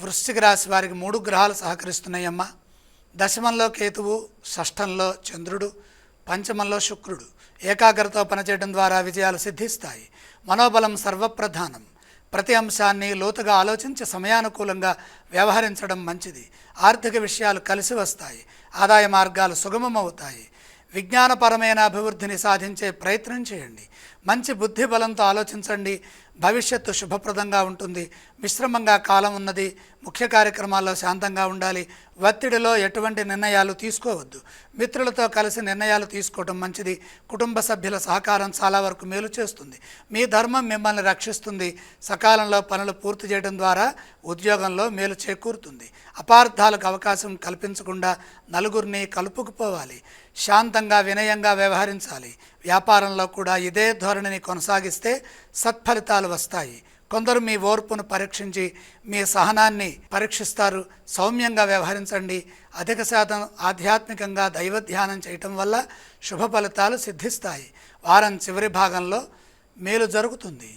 వృశ్చిక రాశి వారికి 3 గ్రహాలు సహకరిస్తున్నాయమ్మా. దశమంలో కేతువు, షష్ఠంలో చంద్రుడు, పంచమంలో శుక్రుడు. ఏకాగ్రతతో పనిచేయడం ద్వారా విజయాలు సిద్ధిస్తాయి. మనోబలం సర్వప్రధానం. ప్రతి అంశాన్ని లోతుగా ఆలోచించి సమయానుకూలంగా వ్యవహరించడం మంచిది. ఆర్థిక విషయాలు కలిసి వస్తాయి. ఆదాయ మార్గాలు సుగమమవుతాయి. విజ్ఞానపరమైన అభివృద్ధిని సాధించే ప్రయత్నం చేయండి. మంచి బుద్ధి బలంతో ఆలోచించండి. భవిష్యత్తు శుభప్రదంగా ఉంటుంది. మిశ్రమంగా కాలం ఉన్నది. ముఖ్య కార్యక్రమాల్లో శాంతంగా ఉండాలి. ఒత్తిడిలో ఎటువంటి నిర్ణయాలు తీసుకోవద్దు. మిత్రులతో కలిసి నిర్ణయాలు తీసుకోవడం మంచిది. కుటుంబ సభ్యుల సహకారం చాలా వరకు మేలు చేస్తుంది. మీ ధర్మం మిమ్మల్ని రక్షిస్తుంది. సకాలంలో పనులు పూర్తి చేయడం ద్వారా ఉద్యోగంలో మేలు చేకూరుతుంది. అపార్థాలకు అవకాశం కల్పించకుండా నలుగురిని కలుపుకుపోవాలి. శాంతంగా వినయంగా వ్యవహరించాలి. వ్యాపారంలో కూడా ఇదే ధోరణిని కొనసాగిస్తే సత్ఫలితాలు వస్తాయి. కొందరు మీ ఓర్పును పరీక్షించి మీ సహనాన్ని పరీక్షిస్తారు. సౌమ్యంగా వ్యవహరించండి. అధిక శాతం ఆధ్యాత్మికంగా దైవ ధ్యానం చేయటం వల్ల శుభ ఫలితాలు సిద్ధిస్తాయి. వారం చివరి భాగంలో మేలు జరుగుతుంది.